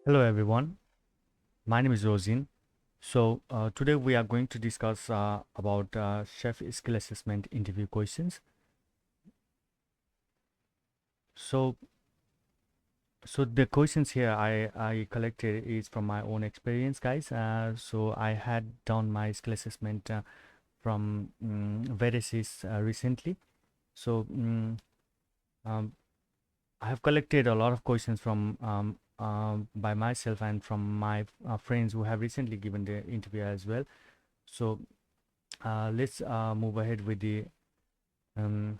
Hello everyone, my name is Rosin. Today we are going to discuss about chef skill assessment interview questions. So so the questions here I collected is from my own experience, guys. So I had done my skill assessment from Verisys recently. So um, I have collected a lot of questions from by myself and from my friends who have recently given the interview as well. So let's move ahead with the um,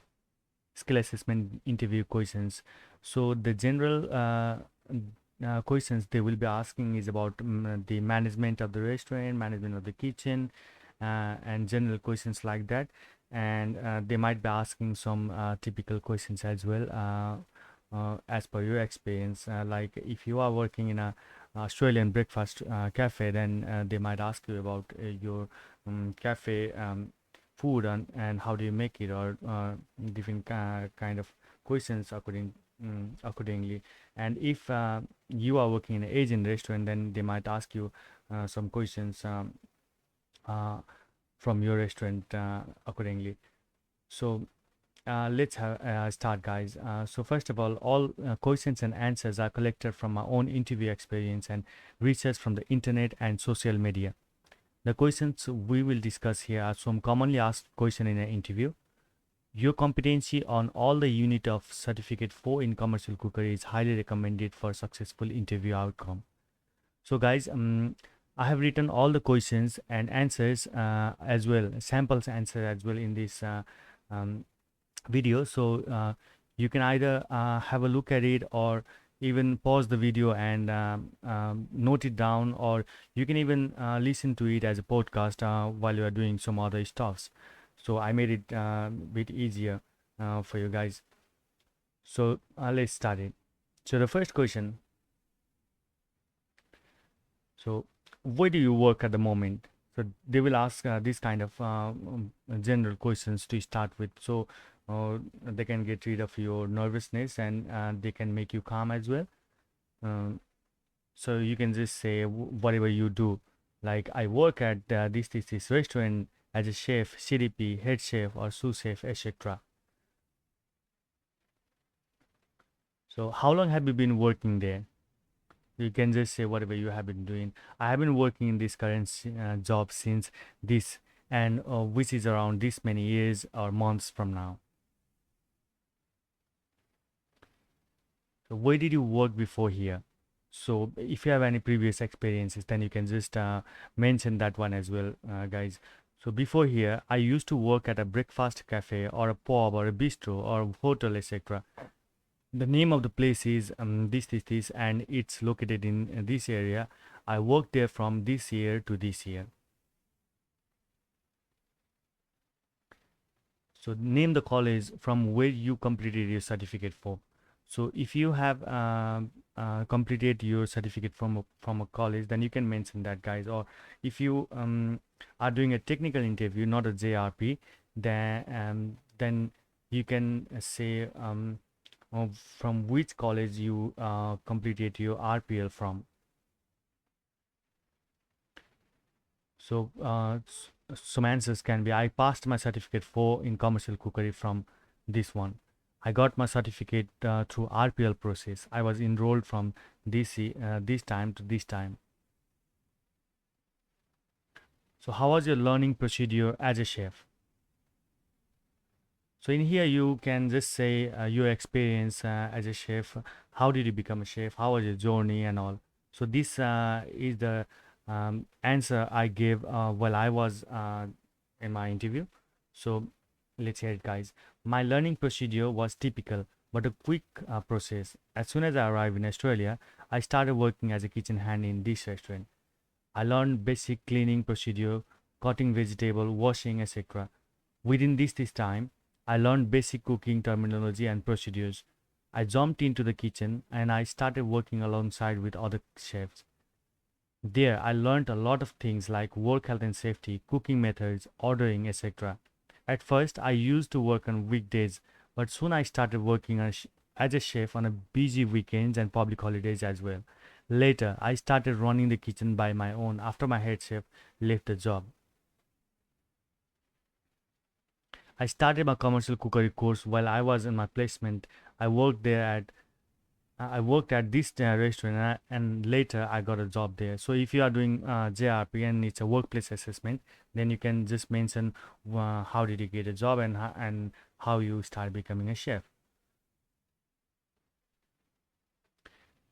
skill assessment interview questions. So the general questions they will be asking is about the management of the restaurant, management of the kitchen, and general questions like that. And they might be asking some typical questions as well, as per your experience. Like if you are working in a Australian breakfast cafe, then they might ask you about your cafe food and how do you make it, or different kind of questions accordingly. And if you are working in an Asian restaurant, then they might ask you some questions uh, from your restaurant accordingly. So let's start, guys. So first of all questions and answers are collected from my own interview experience and research from the internet and social media. The questions we will discuss here are some commonly asked questions in an interview. Your competency on all the unit of certificate 4 in commercial cookery is highly recommended for successful interview outcome. So guys, I have written all the questions and answers as well, samples answer as well in this um, video. So you can either have a look at it, or even pause the video and note it down, or you can even listen to it as a podcast while you are doing some other stuffs. So I made it a bit easier for you guys. So let's start it. So the first question, so where do you work at the moment? So they will ask this kind of general questions to start with. So they can get rid of your nervousness, and they can make you calm as well. So you can just say whatever you do. Like I work at this restaurant as a chef, CDP, head chef, or sous chef, etc. So how long have you been working there? You can just say whatever you have been doing. I have been working in this current job since this, and which is around this many years or months from now. So where did you work before here? So if you have any previous experiences, then you can just mention that one as well, guys. So before here, I used to work at a breakfast cafe or a pub or a bistro or hotel, etc. The name of the place is this, and it's located in this area. I worked there from this year to this year. So name the college from where you completed your certificate for. So if you have completed your certificate from a college, then you can mention that, guys. Or if you are doing a technical interview, not a JRP, then you can say from which college you completed your RPL from. So some answers can be: I passed my certificate 4 in commercial cookery from this one. I got my certificate through RPL process. I was enrolled from this time to this time. So how was your learning procedure as a chef? So in here you can just say your experience as a chef. How did you become a chef? How was your journey and all? So this is the answer I gave while I was in my interview. So let's hear it, guys. My learning procedure was typical but a quick process. As soon as I arrived in Australia, I started working as a kitchen hand in this restaurant. I learned basic cleaning procedure, cutting vegetable, washing, etc. Within this time, I learned basic cooking terminology and procedures. I jumped into the kitchen and I started working alongside with other chefs. There, I learned a lot of things like work health and safety, cooking methods, ordering, etc. At first, I used to work on weekdays, but soon I started working as a chef on a busy weekends and public holidays as well. Later, I started running the kitchen by my own after my head chef left the job. I started my commercial cookery course while I was in my placement. I worked there at I worked at this restaurant, and later I got a job there. So if you are doing JRP and it's a workplace assessment, then you can just mention how did you get a job and how you start becoming a chef.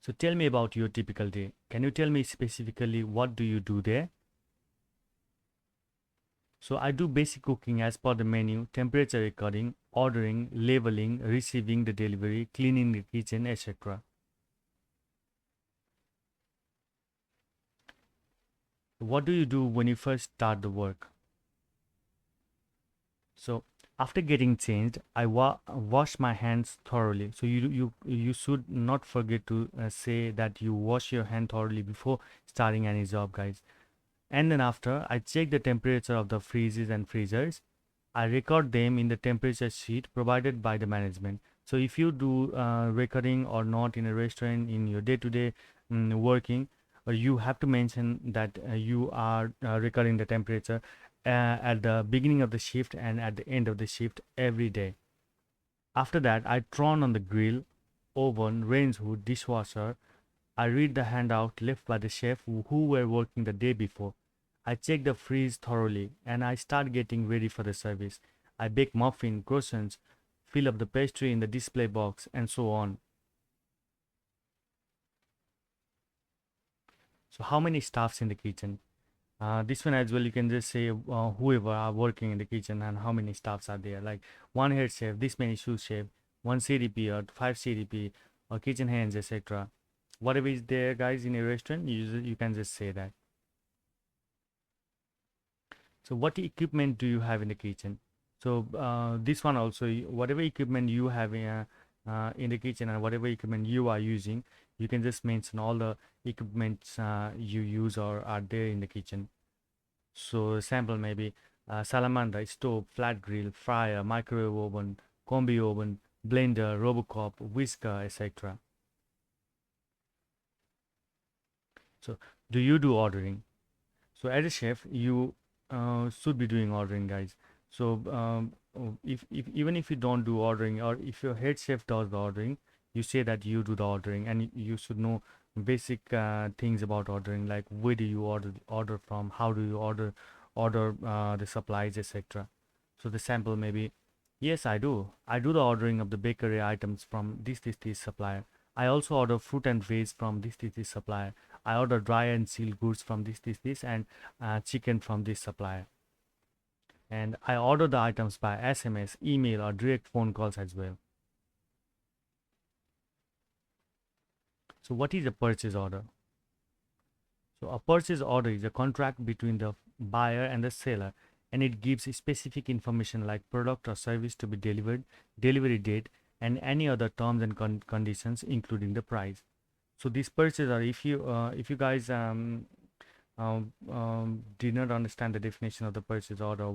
So tell me about your typical day. Can you tell me specifically what do you do there? So I do basic cooking as per the menu, temperature recording, ordering, labeling, receiving the delivery, cleaning the kitchen, etc. What do you do when you first start the work? So after getting changed, I wash my hands thoroughly. So you should not forget to say that you wash your hand thoroughly before starting any job, guys. And then after, I check the temperature of the freezers and freezers. I record them in the temperature sheet provided by the management. So if you do recording or not in a restaurant in your day-to-day working, you have to mention that you are recording the temperature at the beginning of the shift and at the end of the shift every day. After that, I turn on the grill, oven, range hood, dishwasher. I read the handout left by the chef who were working the day before. I check the freeze thoroughly and I start getting ready for the service. I bake muffin, croissants, fill up the pastry in the display box, and so on. So how many staffs in the kitchen? This one as well, you can just say whoever are working in the kitchen and how many staffs are there. Like one head chef, this many sous chef, one CDP or five CDP or kitchen hands, etc. Whatever is there, guys, in a restaurant, you can just say that. So what equipment do you have in the kitchen? So this one also, whatever equipment you have in the kitchen and whatever equipment you are using, you can just mention all the equipments you use or are there in the kitchen. So sample maybe salamander, stove, flat grill, fryer, microwave oven, combi oven, blender, robocop, whisker, etc. So do you do ordering? So as a chef, you should be doing ordering, guys. So if even if you don't do ordering, or if your head chef does the ordering, you say that you do the ordering, and you should know basic things about ordering, like where do you order from, how do you order the supplies, etc. So the sample maybe, yes, I do. I do the ordering of the bakery items from this supplier. I also order fruit and veg from this supplier. I order dry and sealed goods from this and chicken from this supplier. And I order the items by SMS, email, or direct phone calls as well. So what is a purchase order? So a purchase order is a contract between the buyer and the seller, and it gives specific information like product or service to be delivered, delivery date, and any other terms and conditions, including the price. So this purchase order, if you guys did not understand the definition of the purchase order,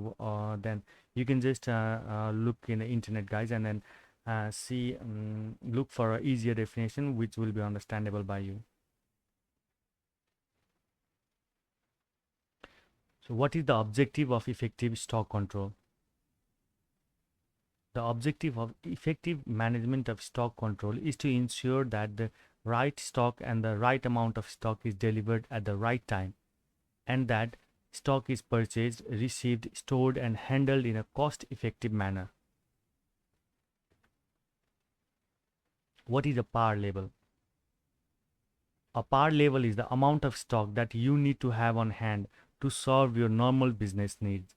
then you can just look in the internet, guys, and then look for an easier definition which will be understandable by you. So what is the objective of effective stock control? The objective of effective management of stock control is to ensure that the right stock and the right amount of stock is delivered at the right time, and that stock is purchased, received, stored, and handled in a cost-effective manner. What is a par level? A par level is the amount of stock that you need to have on hand to serve your normal business needs.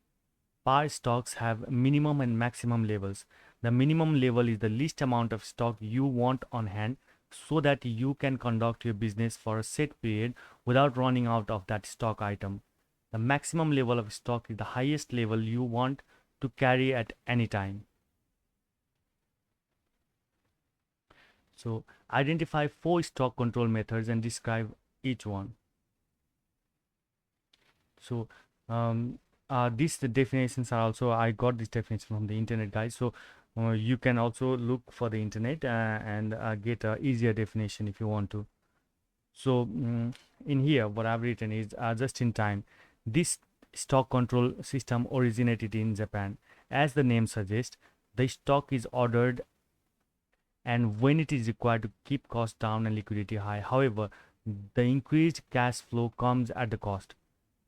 Par stocks have minimum and maximum levels. The minimum level is the least amount of stock you want on hand so that you can conduct your business for a set period without running out of that stock item. The maximum level of stock is the highest level you want to carry at any time. So identify 4 stock control methods and describe each one. So these definitions are also, I got this definition from the internet, guys. So you can also look for the internet and get a easier definition if you want to. So in here, what I've written is just in time. This stock control system originated in Japan. As the name suggests, the stock is ordered and when it is required to keep costs down and liquidity high. However, the increased cash flow comes at the cost.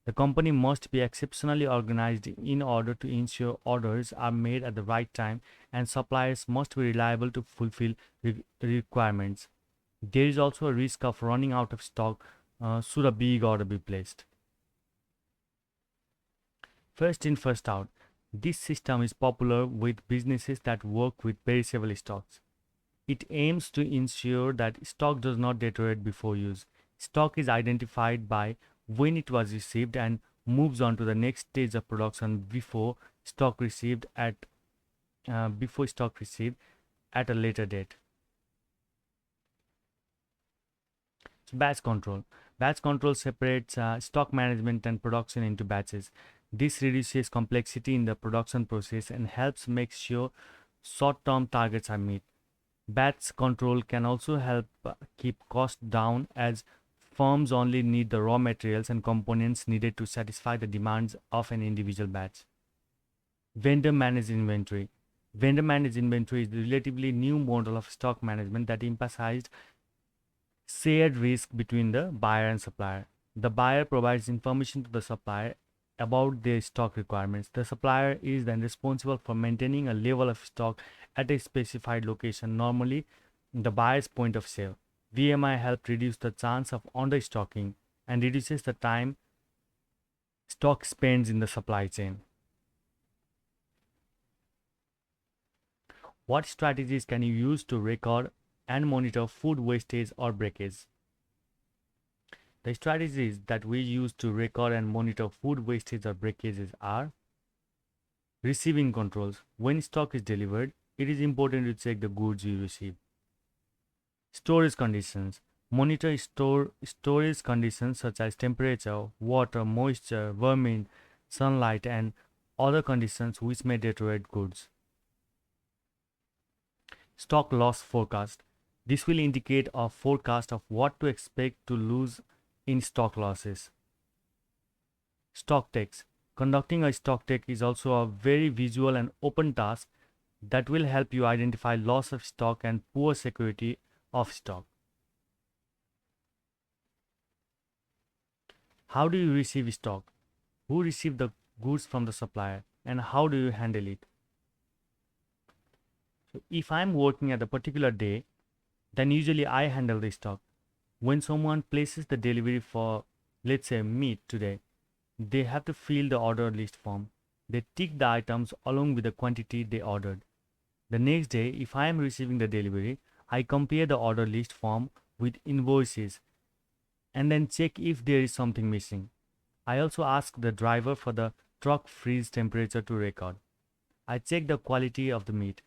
The company must be exceptionally organized in order to ensure orders are made at the right time and suppliers must be reliable to fulfill requirements. There is also a risk of running out of stock should a big order be placed. First in, first out. This system is popular with businesses that work with perishable stocks. It aims to ensure that stock does not deteriorate before use. Stock is identified by when it was received and moves on to the next stage of production before stock received at a later date. So batch control. Batch control separates stock management and production into batches. This reduces complexity in the production process and helps make sure short-term targets are met. Batch control can also help keep costs down as firms only need the raw materials and components needed to satisfy the demands of an individual batch. Vendor managed inventory. Vendor managed inventory is a relatively new model of stock management that emphasized shared risk between the buyer and supplier. The buyer provides information to the supplier about their stock requirements. The supplier is then responsible for maintaining a level of stock at a specified location, normally the buyer's point of sale. VMI helps reduce the chance of understocking and reduces the time stock spends in the supply chain. What strategies can you use to record and monitor food wastage or breakage? The strategies that we use to record and monitor food wastage or breakages are receiving controls. When stock is delivered, it is important to check the goods you receive. Storage conditions. Monitor storage conditions such as temperature, water, moisture, vermin, sunlight, and other conditions which may deteriorate goods. Stock loss forecast. This will indicate a forecast of what to expect to lose in stock losses. Stock takes. Conducting a stock take is also a very visual and open task that will help you identify loss of stock and poor security of stock. How do you receive stock? Who receives the goods from the supplier and how do you handle it? So if I'm working at a particular day, then usually I handle the stock. When someone places the delivery for, let's say, meat today, they have to fill the order list form. They tick the items along with the quantity they ordered. The next day, if I am receiving the delivery, I compare the order list form with invoices and then check if there is something missing. I also ask the driver for the truck freeze temperature to record. I check the quality of the meat.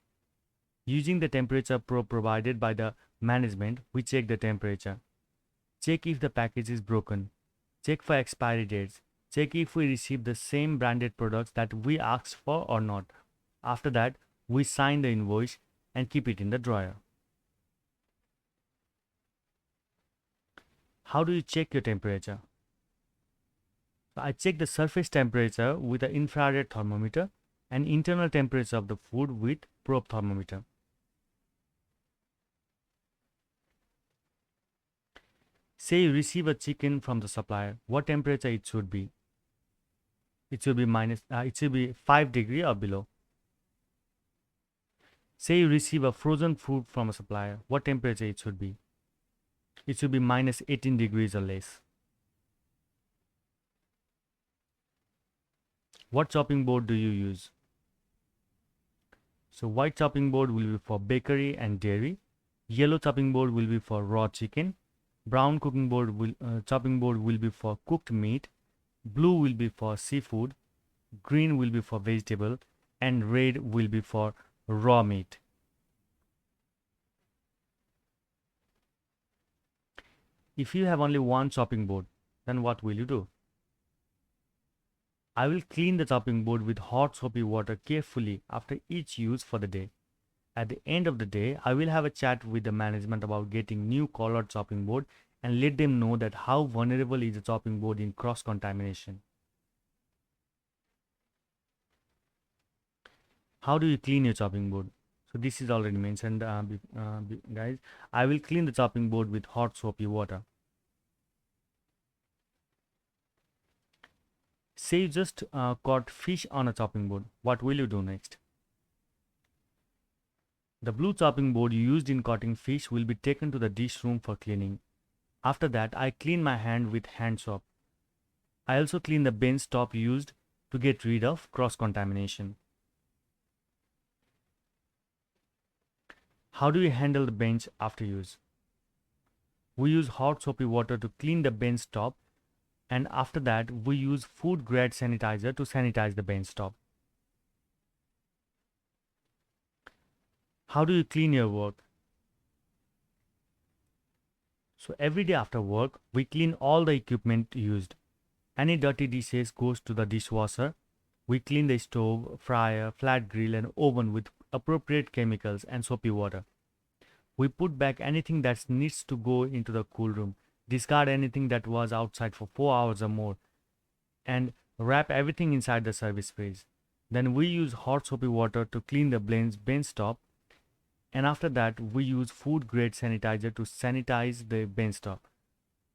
Using the temperature probe provided by the management, we check the temperature. Check if the package is broken. Check for expiry dates. Check if we receive the same branded products that we asked for or not. After that, we sign the invoice and keep it in the drawer. How do you check your temperature? I check the surface temperature with the infrared thermometer and internal temperature of the food with probe thermometer. Say you receive a chicken from the supplier, what temperature it should be? It should be 5 degree or below. Say you receive a frozen food from a supplier, what temperature it should be? It should be minus 18 degrees or less. What chopping board do you use? So white chopping board will be for bakery and dairy. Yellow chopping board will be for raw chicken. Brown chopping board will be for cooked meat. Blue will be for seafood. Green will be for vegetable. And red will be for raw meat. If you have only one chopping board, then what will you do? I will clean the chopping board with hot soapy water carefully after each use for the day. At the end of the day, I will have a chat with the management about getting new colored chopping board and let them know that how vulnerable is the chopping board in cross-contamination. How do you clean your chopping board? So this is already mentioned, guys. I will clean the chopping board with hot soapy water. Say you just caught fish on a chopping board. What will you do next? The blue chopping board used in cutting fish will be taken to the dish room for cleaning. After that, I clean my hand with hand soap. I also clean the bench top used to get rid of cross-contamination. How do you handle the bench after use? We use hot soapy water to clean the bench top, and after that we use food grade sanitizer to sanitize the bench top. How do you clean your work? So every day after work, we clean all the equipment used. Any dirty dishes goes to the dishwasher. We clean the stove, fryer, flat grill and oven with appropriate chemicals and soapy water. We put back anything that needs to go into the cool room, discard anything that was outside for 4 hours or more, and wrap everything inside the service fridge. Then we use hot soapy water to clean the bench top, and after that we use food grade sanitizer to sanitize the bench top.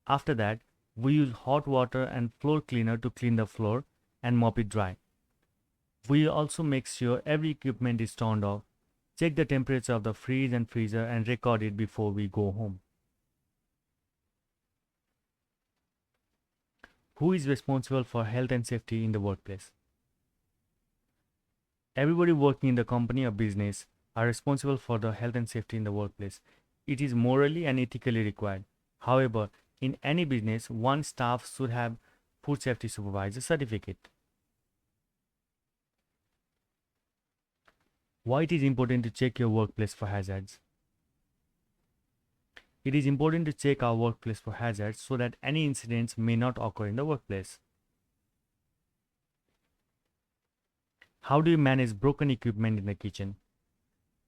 After that, we use hot water and floor cleaner to clean the floor and mop it dry. We also make sure every equipment is turned off, check the temperature of the fridge and freezer and record it before we go home. Who is responsible for health and safety in the workplace? Everybody working in the company or business are responsible for the health and safety in the workplace. It is morally and ethically required. However, in any business, one staff should have food safety supervisor certificate. Why it is important to check your workplace for hazards? It is important to check our workplace for hazards so that any incidents may not occur in the workplace. How do you manage broken equipment in the kitchen?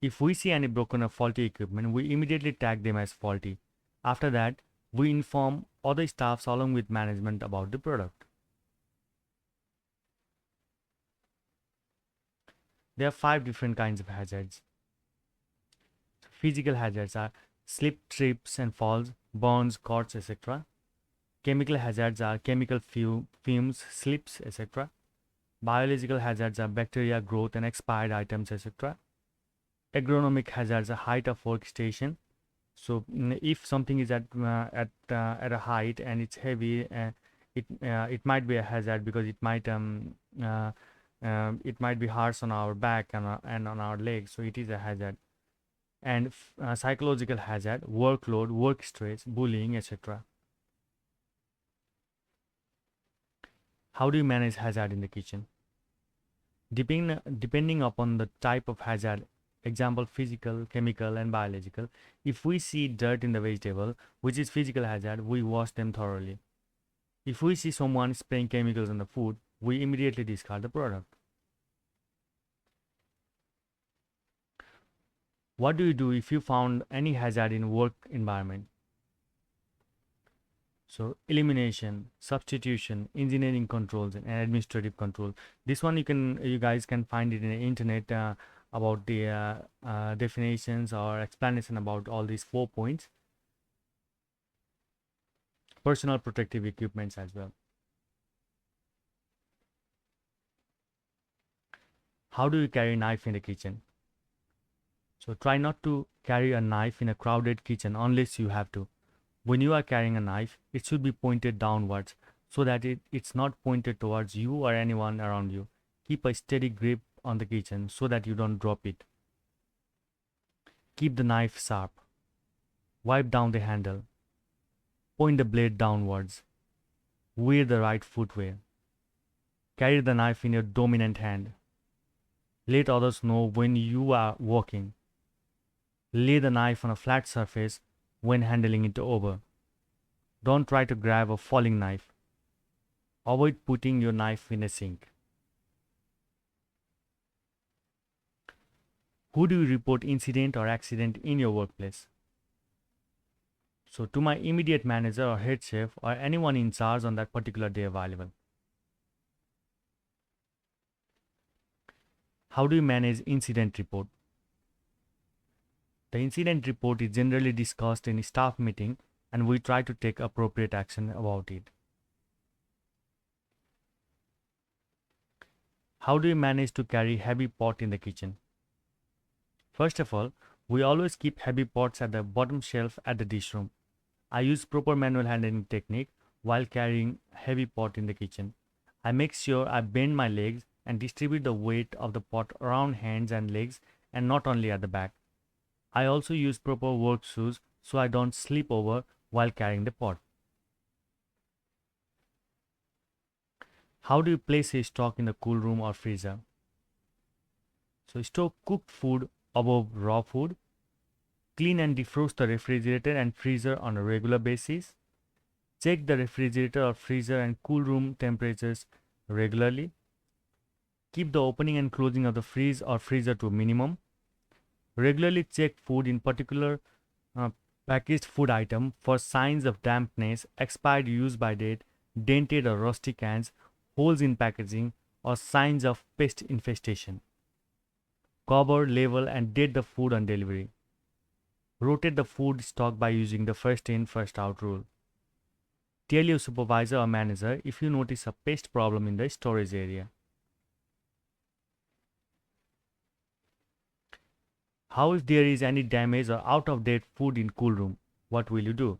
If we see any broken or faulty equipment, we immediately tag them as faulty. After that, we inform other staffs along with management about the product. There are 5 different kinds of hazards. Physical hazards are slip, trips and falls, burns, cuts, etc. Chemical hazards are chemical fumes, slips, etc. Biological hazards are bacteria growth and expired items, etc. Agronomic hazards are height of workstation. So if something is at a height and it's heavy, it might be a hazard because it might be harsh on our back and on our legs. So it is a hazard. And psychological hazard, workload, work stress, bullying, etc. How do you manage hazard in the kitchen? Depending upon the type of hazard, example physical, chemical and biological, if we see dirt in the vegetable, which is physical hazard, we wash them thoroughly. If we see someone spraying chemicals on the food, we immediately discard the product. What do you do if you found any hazard in work environment? So elimination, substitution, engineering controls and administrative control. This one you guys can find it in the internet about the definitions or explanation about all these 4 points. Personal protective equipments as well. How do you carry a knife in the kitchen? So try not to carry a knife in a crowded kitchen unless you have to. When you are carrying a knife, it should be pointed downwards so that it's not pointed towards you or anyone around you. Keep a steady grip on the kitchen so that you don't drop it. Keep the knife sharp. Wipe down the handle. Point the blade downwards. Wear the right footwear. Carry the knife in your dominant hand. Let others know when you are walking. Lay the knife on a flat surface when handling it over. Don't try to grab a falling knife. Avoid putting your knife in a sink. Who do you report incident or accident in your workplace? So to my immediate manager or head chef or anyone in charge on that particular day available. How do you manage incident report? The incident report is generally discussed in a staff meeting and we try to take appropriate action about it. How do you manage to carry heavy pot in the kitchen? First of all, we always keep heavy pots at the bottom shelf at the dish room. I use proper manual handling technique while carrying heavy pot in the kitchen. I make sure I bend my legs and distribute the weight of the pot around hands and legs and not only at the back. I also use proper work shoes so I don't slip over while carrying the pot. How do you place a stock in the cool room or freezer? So store cooked food above raw food. Clean and defrost the refrigerator and freezer on a regular basis. Check the refrigerator or freezer and cool room temperatures regularly. Keep the opening and closing of the freeze or freezer to a minimum. Regularly check food, in particular packaged food item, for signs of dampness, expired use by date, dented or rusty cans, holes in packaging, or signs of pest infestation. Cover, label, and date the food on delivery. Rotate the food stock by using the first in, first out rule. Tell your supervisor or manager if you notice a pest problem in the storage area. How if there is any damage or out of date food in cool room? What will you do?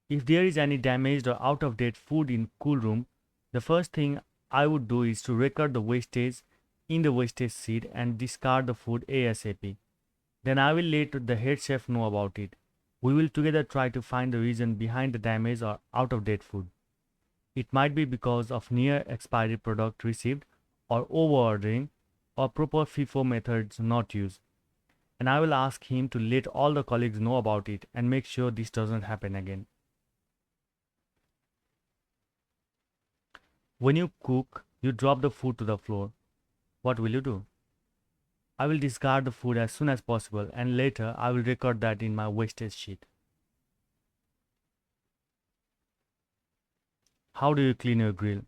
If there is any damaged or out of date food in cool room, the first thing I would do is to record the wastage in the wastage sheet and discard the food ASAP. Then I will let the head chef know about it. We will together try to find the reason behind the damage or out of date food. It might be because of near expiry product received or over ordering or proper FIFO methods not used. And I will ask him to let all the colleagues know about it and make sure this doesn't happen again. When you cook, you drop the food to the floor. What will you do? I will discard the food as soon as possible and later I will record that in my wastage sheet. How do you clean your grill?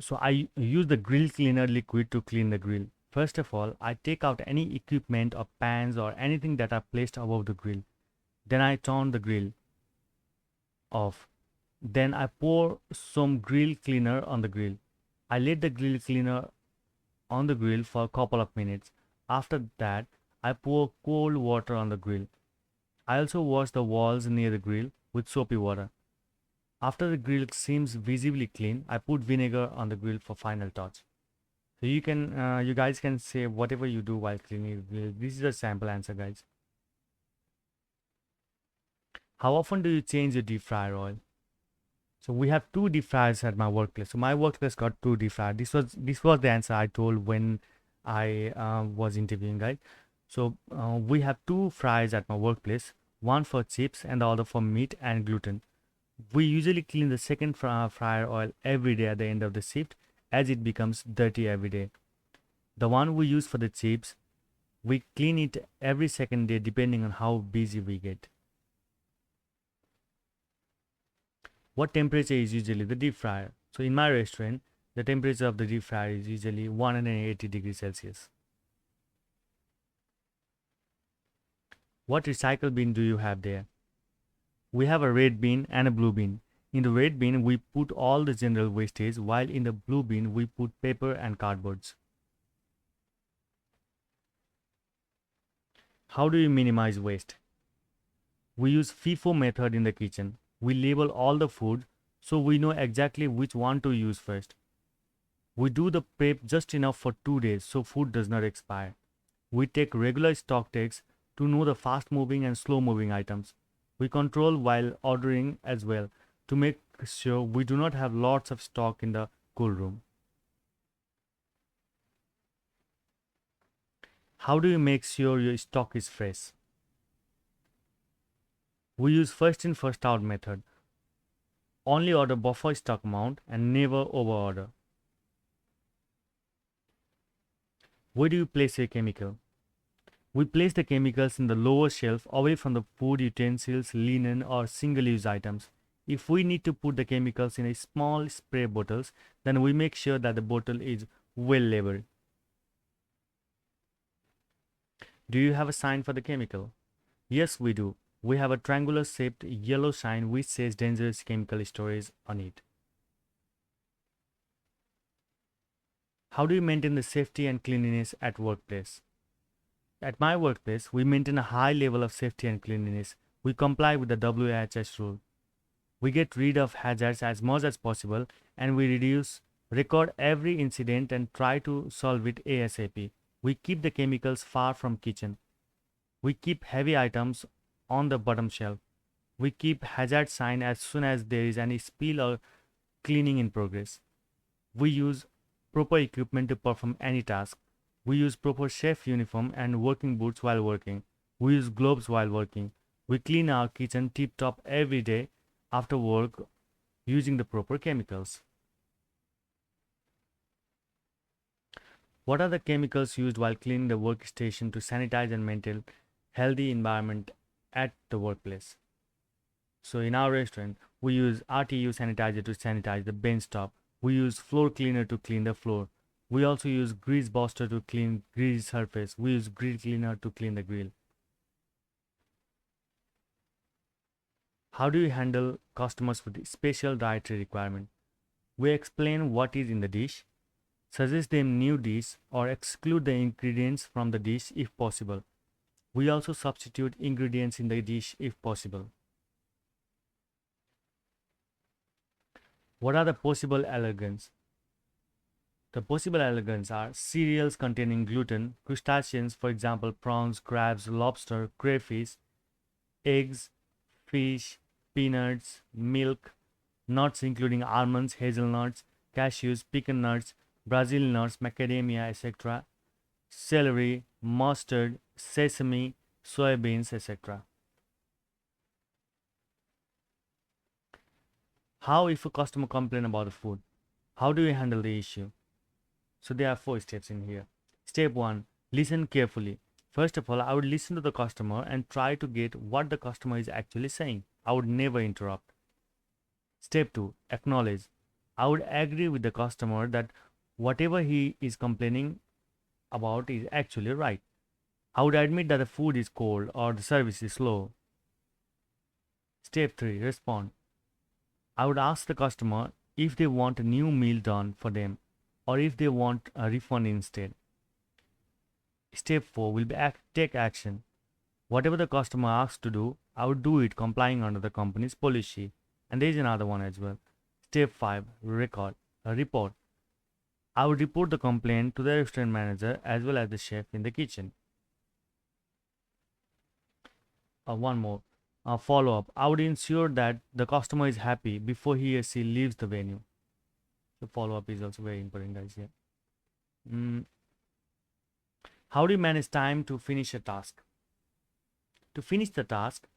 So I use the grill cleaner liquid to clean the grill. First of all, I take out any equipment or pans or anything that are placed above the grill. Then I turn the grill off. Then I pour some grill cleaner on the grill. I let the grill cleaner on the grill for a couple of minutes. After that, I pour cold water on the grill. I also wash the walls near the grill with soapy water. After the grill seems visibly clean, I put vinegar on the grill for final touch. So you guys can say whatever you do while cleaning the grill. This is a sample answer, guys. How often do you change your deep fryer oil? So we have two deep fryers at my workplace. So my workplace got two deep fryers. This was the answer I told when I was interviewing, guys. So we have two fryers at my workplace, one for chips and the other for meat and gluten. We usually clean the second fryer oil every day at the end of the shift as it becomes dirty every day. The one we use for the chips, we clean it every second day depending on how busy we get. What temperature is usually the deep fryer? So in my restaurant, the temperature of the deep fryer is usually 180 degrees Celsius. What recycle bin do you have there? We have a red bin and a blue bin. In the red bin, we put all the general wastage, while in the blue bin, we put paper and cardboards. How do you minimize waste? We use FIFO method in the kitchen. We label all the food so we know exactly which one to use first. We do the prep just enough for 2 days so food does not expire. We take regular stock takes to know the fast moving and slow moving items. We control while ordering as well to make sure we do not have lots of stock in the cool room. How do you make sure your stock is fresh? We use first in first out method. Only order buffer stock amount and never overorder. Where do you place your chemical? We place the chemicals in the lower shelf away from the food utensils, linen, or single use items. If we need to put the chemicals in a small spray bottles, then we make sure that the bottle is well labeled. Do you have a sign for the chemical? Yes, we do. We have a triangular shaped yellow sign which says dangerous chemical storage on it. How do you maintain the safety and cleanliness at workplace? At my workplace, we maintain a high level of safety and cleanliness. We comply with the WHS rule. We get rid of hazards as much as possible and we record every incident and try to solve it ASAP. We keep the chemicals far from kitchen. We keep heavy items on the bottom shelf. We keep hazard sign as soon as there is any spill or cleaning in progress. We use proper equipment to perform any task. We use proper chef uniform and working boots while working. We use gloves while working. We clean our kitchen tip top every day after work using the proper chemicals. What are the chemicals used while cleaning the workstation to sanitize and maintain healthy environment at the workplace? So in our restaurant, we use RTU sanitizer to sanitize the bench top. We use floor cleaner to clean the floor. We also use grease buster to clean grease surface. We use grill cleaner to clean the grill. How do you handle customers with special dietary requirement? We explain what is in the dish, suggest them new dish or exclude the ingredients from the dish if possible. We also substitute ingredients in the dish if possible. What are the possible allergens? The possible allergens are cereals containing gluten, crustaceans, for example, prawns, crabs, lobster, crayfish, eggs, fish, peanuts, milk, nuts including almonds, hazelnuts, cashews, pecan nuts, Brazil nuts, macadamia, etc., celery, mustard, sesame, soybeans, etc. How if a customer complains about the food? How do you handle the issue? So there are 4 steps in here. Step 1. Listen carefully. First of all, I would listen to the customer and try to get what the customer is actually saying. I would never interrupt. Step 2. Acknowledge. I would agree with the customer that whatever he is complaining about is actually right. I would admit that the food is cold or the service is slow. Step 3. Respond. I would ask the customer if they want a new meal done for them or if they want a refund instead. Step 4 will be take action. Whatever the customer asks to do, I would do it complying under the company's policy. And there is another one as well. Step 5. Report. I would report the complaint to the restaurant manager as well as the chef in the kitchen. One more. Follow up. I would ensure that the customer is happy before he or she leaves the venue. The follow up is also very important, guys. Yeah. How do you manage time to finish a task? To finish the task,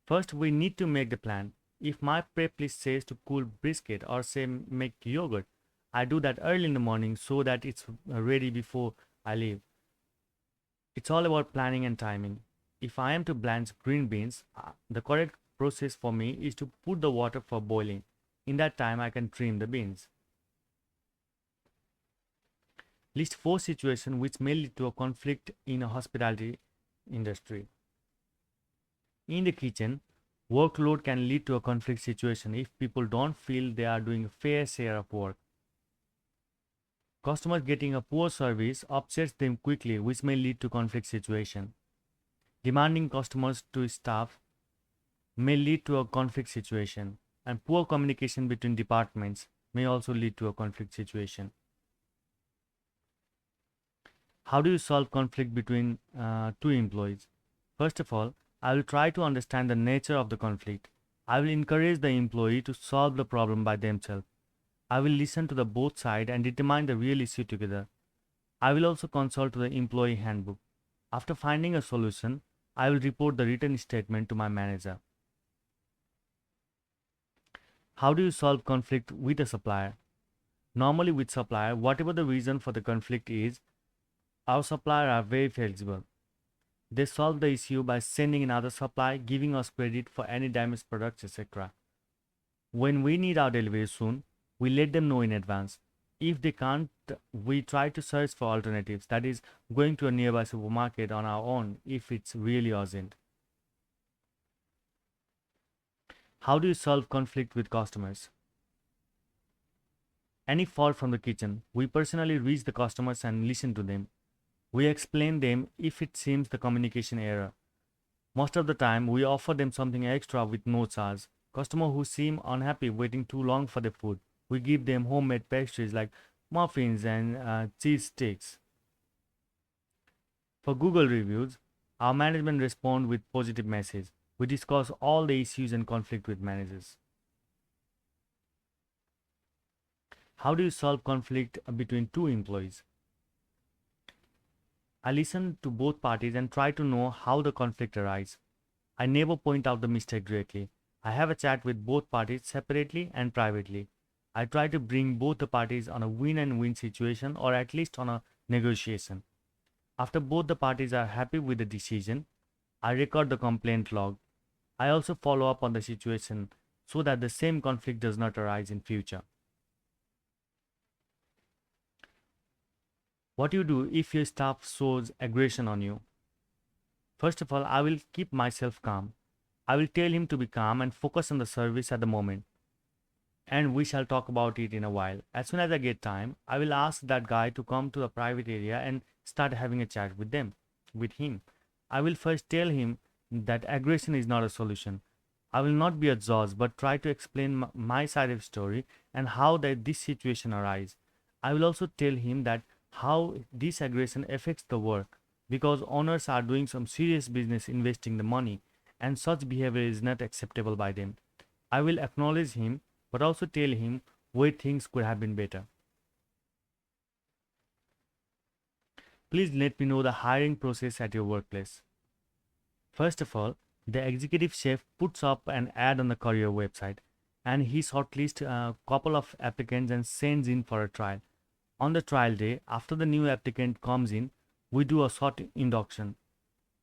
first we need to make the plan. If my prep list says to cool brisket or say make yogurt, I do that early in the morning so that it's ready before I leave. It's all about planning and timing. If I am to blanch green beans, the correct process for me is to put the water for boiling. In that time, I can trim the beans. List 4 situations which may lead to a conflict in a hospitality industry. In the kitchen, workload can lead to a conflict situation if people don't feel they are doing a fair share of work. Customers getting a poor service upsets them quickly, which may lead to conflict situation. Demanding customers to staff may lead to a conflict situation, and poor communication between departments may also lead to a conflict situation. How do you solve conflict between 2 employees? First of all, I will try to understand the nature of the conflict. I will encourage the employee to solve the problem by themselves. I will listen to the both sides and determine the real issue together. I will also consult the employee handbook. After finding a solution, I will report the written statement to my manager. How do you solve conflict with a supplier? Normally with supplier, whatever the reason for the conflict is, our supplier are very flexible. They solve the issue by sending another supply, giving us credit for any damaged products, etc. When we need our delivery soon, we let them know in advance. If they can't, we try to search for alternatives, that is, going to a nearby supermarket on our own if it's really urgent. How do you solve conflict with customers? Any fault from the kitchen, we personally reach the customers and listen to them. We explain them if it seems the communication error. Most of the time, we offer them something extra with no charge. Customers who seem unhappy waiting too long for their food, we give them homemade pastries like muffins and cheese sticks. For Google reviews, our management respond with positive message. We discuss all the issues and conflict with managers. How do you solve conflict between two employees? I listen to both parties and try to know how the conflict arises. I never point out the mistake directly. I have a chat with both parties separately and privately. I try to bring both the parties on a win and win situation or at least on a negotiation. After both the parties are happy with the decision, I record the complaint log. I also follow up on the situation so that the same conflict does not arise in future. What do you do if your staff shows aggression on you? First of all, I will keep myself calm. I will tell him to be calm and focus on the service at the moment. And we shall talk about it in a while. As soon as I get time, I will ask that guy to come to a private area and start having a chat with him. I will first tell him that aggression is not a solution. I will not be a judge, but try to explain my side of the story and how this situation arises. I will also tell him that how this aggression affects the work, because owners are doing some serious business investing the money, and such behavior is not acceptable by them. I will acknowledge him, but also tell him where things could have been better. Please let me know the hiring process at your workplace. First of all, the executive chef puts up an ad on the career website and he shortlists a couple of applicants and sends in for a trial. On the trial day, after the new applicant comes in, we do a short induction.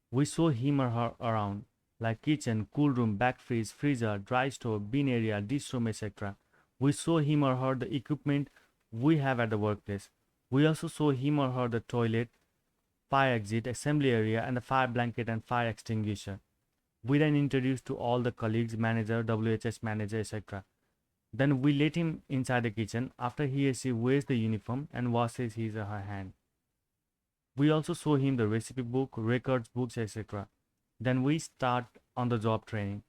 We show him or her around, like kitchen, cool room, back fridge, freezer, dry stove, bin area, dish room, etc. We show him or her the equipment we have at the workplace. We also show him or her the toilet, fire exit, assembly area, and the fire blanket and fire extinguisher. We then introduce to all the colleagues, manager, WHS manager, etc. Then we let him inside the kitchen after he or she wears the uniform and washes his or her hand. We also show him the recipe book, records books, etc. Then we start on the job training.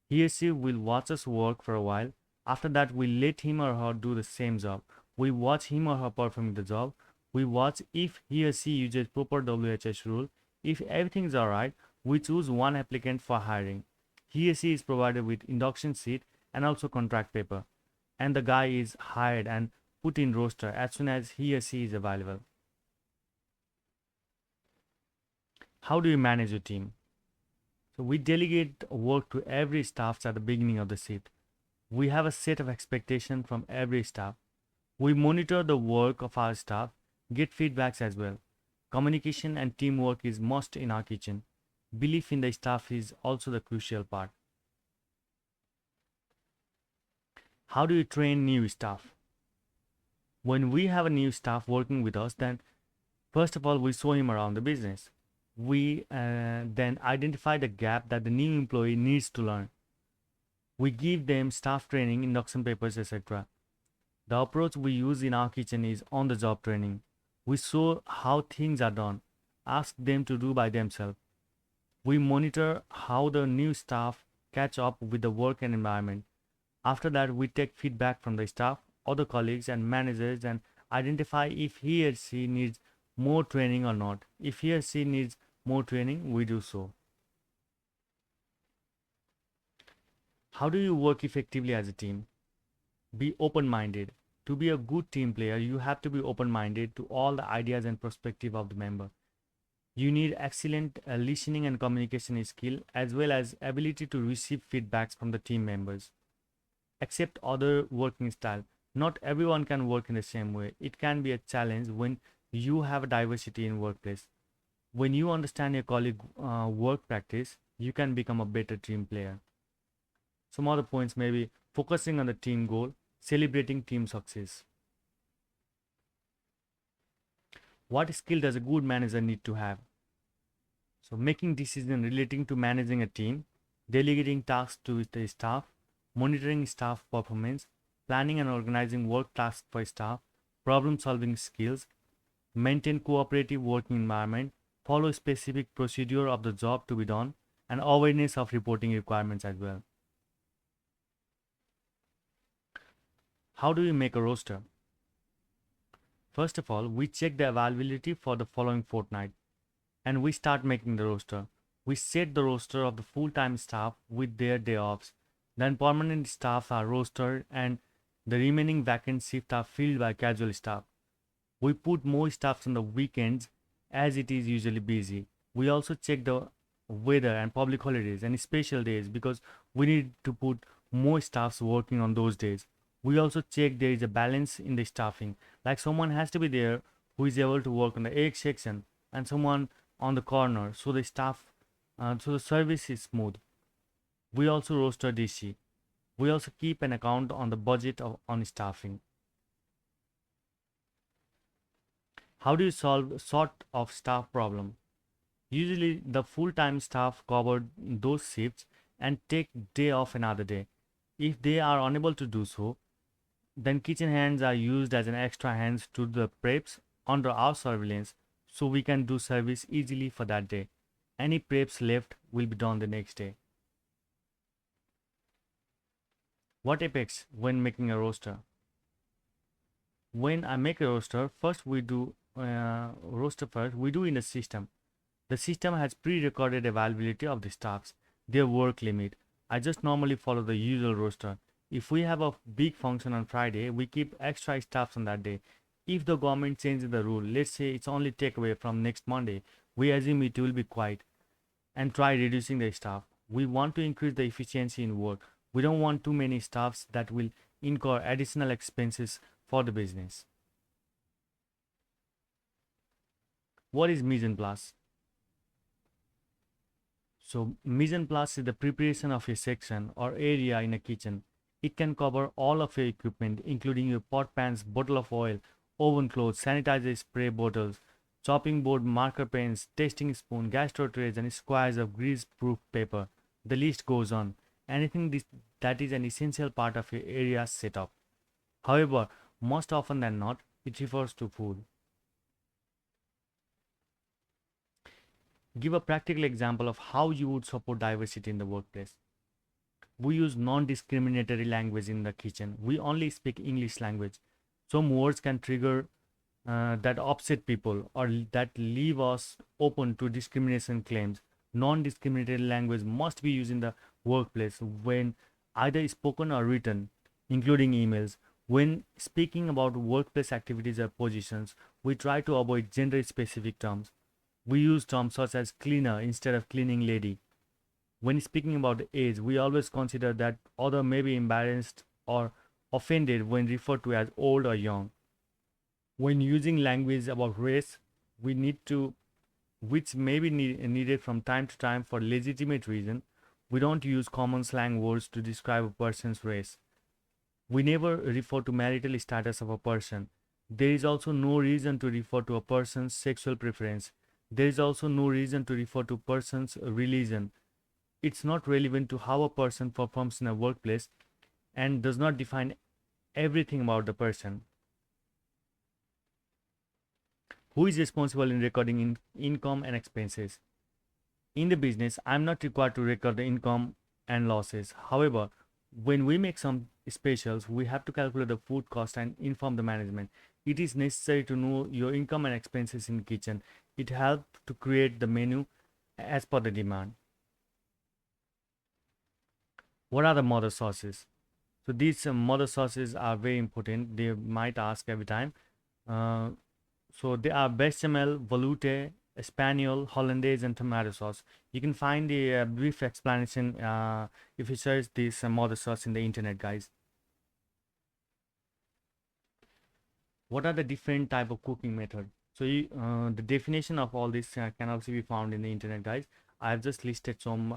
He or she will watch us work for a while. After that, we let him or her do the same job. We watch him or her performing the job. We watch if he or she uses proper WHS rule. If everything is alright, we choose one applicant for hiring. He or she is provided with induction sheet and also contract paper. And the guy is hired and put in roster as soon as he or she is available. How do you manage your team? So we delegate work to every staff at the beginning of the shift. We have a set of expectations from every staff. We monitor the work of our staff, get feedbacks as well. Communication and teamwork is must in our kitchen. Belief in the staff is also the crucial part. How do you train new staff? When we have a new staff working with us, then first of all, we show him around the business. We then identify the gap that the new employee needs to learn. We give them staff training, induction papers, etc. The approach we use in our kitchen is on-the-job training. We show how things are done, ask them to do by themselves. We monitor how the new staff catch up with the work and environment. After that, we take feedback from the staff, other colleagues and managers and identify if he or she needs more training or not. If he or she needs more training, we do so. How do you work effectively as a team? Be open-minded. To be a good team player, you have to be open-minded to all the ideas and perspective of the member. You need excellent listening and communication skill as well as ability to receive feedbacks from the team members. Accept other working style. Not everyone can work in the same way. It can be a challenge when you have a diversity in workplace. When you understand your colleague work practice, you can become a better team player. Some other points maybe focusing on the team goal, celebrating team success. What skill does a good manager need to have? So making decisions relating to managing a team, delegating tasks to the staff, monitoring staff performance, planning and organizing work tasks for staff, problem solving skills, maintain cooperative working environment, follow specific procedure of the job to be done, and awareness of reporting requirements as well. How do we make a roster? First of all, we check the availability for the following fortnight and we start making the roster. We set the roster of the full-time staff with their day offs. Then permanent staff are rostered and the remaining vacant shifts are filled by casual staff. We put more staffs on the weekends as it is usually busy. We also check the weather and public holidays and special days because we need to put more staffs working on those days. We also check there is a balance in the staffing, like someone has to be there who is able to work on the egg section and someone on the corner so the so the service is smooth. We also roster DC. We also keep an account on the budget on staffing. How do you solve sort of staff problem? Usually the full-time staff cover those shifts and take day off another day. If they are unable to do so, then kitchen hands are used as an extra hands to the preps under our surveillance so we can do service easily for that day. Any preps left will be done the next day. What apex when making a roster? When I make a roster, first we do we do in the system. The system has pre-recorded availability of the staffs, their work limit. I just normally follow the usual roster. If we have a big function on Friday, we keep extra staffs on that day. If the government changes the rule, let's say it's only takeaway from next Monday, we assume it will be quiet and try reducing the staff. We want to increase the efficiency in work. We don't want too many staffs that will incur additional expenses for the business. What is mise en place? So mise en place is the preparation of a section or area in a kitchen. It can cover all of your equipment, including your pot pans, bottle of oil, oven clothes, sanitizer spray bottles, chopping board, marker pens, tasting spoon, gastro trays, and squares of grease-proof paper. The list goes on. Anything that is an essential part of your area's setup. However, most often than not, it refers to food. Give a practical example of how you would support diversity in the workplace. We use non-discriminatory language in the kitchen. We only speak English language. Some words can trigger that upset people or that leave us open to discrimination claims. Non-discriminatory language must be used in the workplace when either spoken or written, including emails. When speaking about workplace activities or positions, we try to avoid gender-specific terms. We use terms such as cleaner instead of cleaning lady. When speaking about age, we always consider that other may be embarrassed or offended when referred to as old or young. When using language about race, we need to, which may be needed from time to time for legitimate reason, we don't use common slang words to describe a person's race. We never refer to marital status of a person. There is also no reason to refer to a person's sexual preference. There is also no reason to refer to a person's religion. It's not relevant to how a person performs in a workplace and does not define everything about the person. Who is responsible in recording income and expenses? In the business, I'm not required to record the income and losses. However, when we make some specials, we have to calculate the food cost and inform the management. It is necessary to know your income and expenses in the kitchen. It helps to create the menu as per the demand. What are the mother sauces? So these mother sauces are very important. They might ask every time. So they are bechamel, velouté, Espanol, Hollandaise, and tomato sauce. You can find the brief explanation if you search this mother sauce in the internet, guys. What are the different type of cooking method? So the definition of all this can also be found in the internet, guys. I've just listed some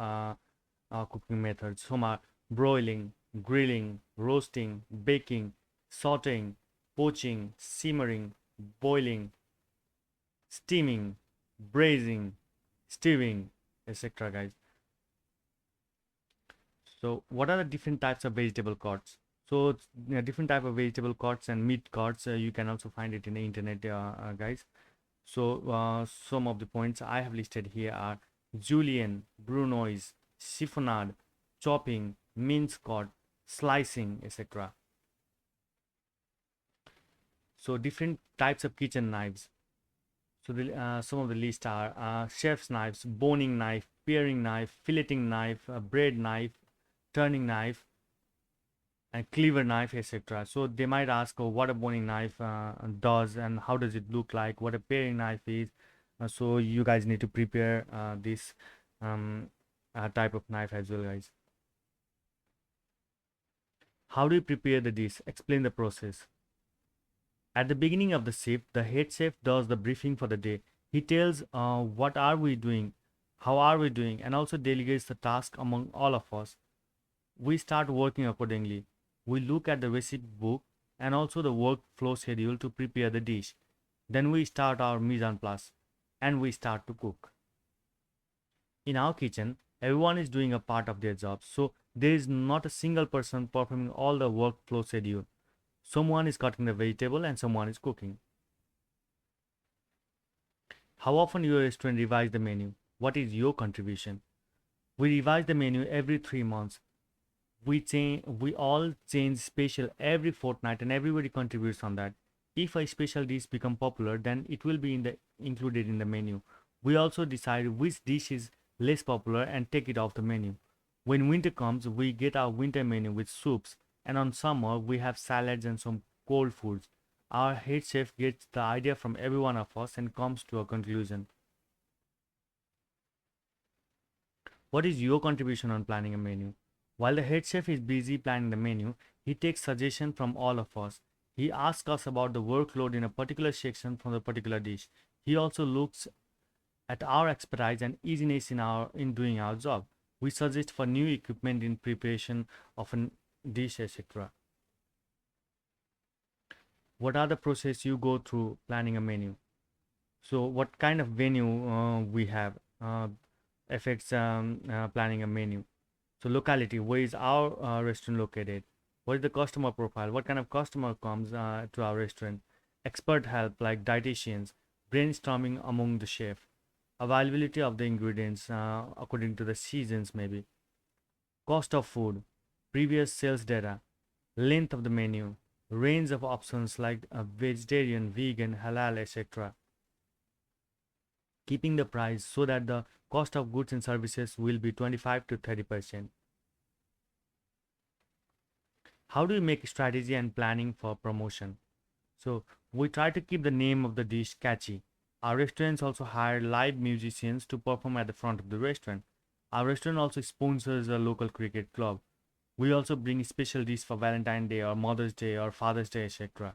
cooking methods. Some are broiling, grilling, roasting, baking, sauteing, poaching, simmering, boiling, steaming, braising, stewing, etc. guys. So what are the different types of vegetable cuts? So different type of vegetable cuts and meat cuts, you can also find it in the internet, guys. So some of the points I have listed here are julienne, brunoise, chiffonade, chopping, mince cut, slicing, etc. So different types of kitchen knives. So some of the list are chef's knives, boning knife, paring knife, filleting knife, bread knife, turning knife, and cleaver knife, etc. So they might ask, oh, what a boning knife does and how does it look like, what a paring knife is. So you guys need to prepare this um, type of knife as well, guys. How do you prepare the dish? Explain the process. At the beginning of the shift, the head chef does the briefing for the day. He tells what are we doing, how are we doing, and also delegates the task among all of us. We start working accordingly. We look at the recipe book and also the workflow schedule to prepare the dish. Then we start our mise en place and we start to cook. In our kitchen, everyone is doing a part of their job, so there is not a single person performing all the workflow schedule. Someone is cutting the vegetable and someone is cooking. How often your restaurant revise the menu? What is your contribution? We revise the menu every 3 months. We all change special every fortnight and everybody contributes on that. If a special dish become popular, then it will be included in the menu. We also decide which dish is less popular and take it off the menu. When winter comes, we get our winter menu with soups, and on summer we have salads and some cold foods. Our head chef gets the idea from every one of us and comes to a conclusion. What is your contribution on planning a menu? While the head chef is busy planning the menu, he takes suggestions from all of us. He asks us about the workload in a particular section from the particular dish. He also looks at our expertise and easiness in doing our job. We suggest for new equipment in preparation of a dish, etc. What are the process you go through planning a menu? So what kind of venue we have affects planning a menu. So locality, where is our restaurant located? What is the customer profile? What kind of customer comes to our restaurant? Expert help like dietitians, brainstorming among the chef, availability of the ingredients according to the seasons maybe, cost of food, previous sales data, length of the menu, range of options like vegetarian, vegan, halal, etc. Keeping the price so that the cost of goods and services will be 25 to 30%. How do you make strategy and planning for promotion? So we try to keep the name of the dish catchy. Our restaurants also hire live musicians to perform at the front of the restaurant. Our restaurant also sponsors a local cricket club. We also bring special dish for Valentine's Day or Mother's Day or Father's Day, etc.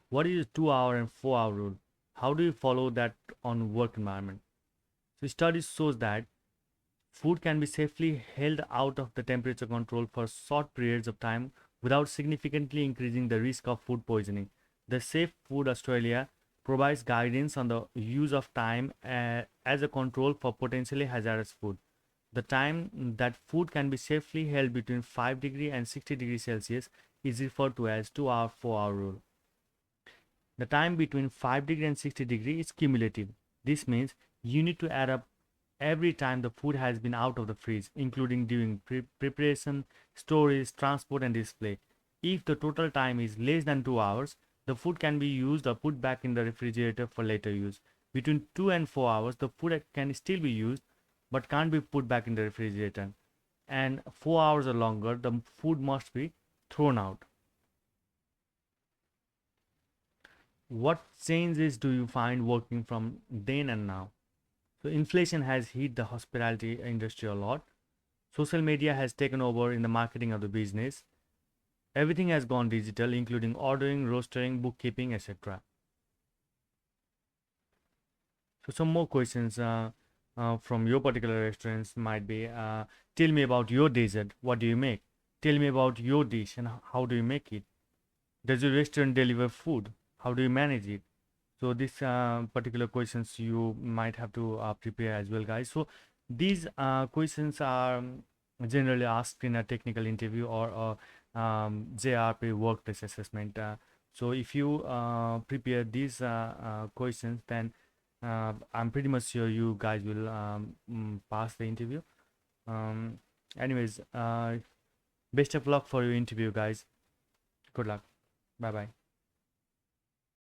What is the 2 hour and 4 hour rule? How do you follow that on work environment? So studies shows that food can be safely held out of the temperature control for short periods of time without significantly increasing the risk of food poisoning. The Safe Food Australia provides guidance on the use of time as a control for potentially hazardous food. The time that food can be safely held between 5 degrees and 60 degrees Celsius is referred to as 2 hour 4 hour rule. The time between 5 degrees and 60 degrees is cumulative. This means you need to add up every time the food has been out of the fridge, including during preparation, storage, transport, and display. If the total time is less than 2 hours, the food can be used or put back in the refrigerator for later use. Between 2 and 4 hours, the food can still be used but can't be put back in the refrigerator. And 4 hours or longer, the food must be thrown out. What changes do you find working from then and now? So inflation has hit the hospitality industry a lot. Social media has taken over in the marketing of the business. Everything has gone digital, including ordering, rostering, bookkeeping, etc. So some more questions from your particular restaurants might be, tell me about your dessert. What do you make? Tell me about your dish and how do you make it? Does your restaurant deliver food? How do you manage it? So these particular questions you might have to prepare as well, guys. So these questions are generally asked in a technical interview or JRP workplace assessment. So if you prepare these questions, then I'm pretty much sure you guys will pass the interview. Um, anyways, best of luck for your interview, guys. Good luck. Bye bye.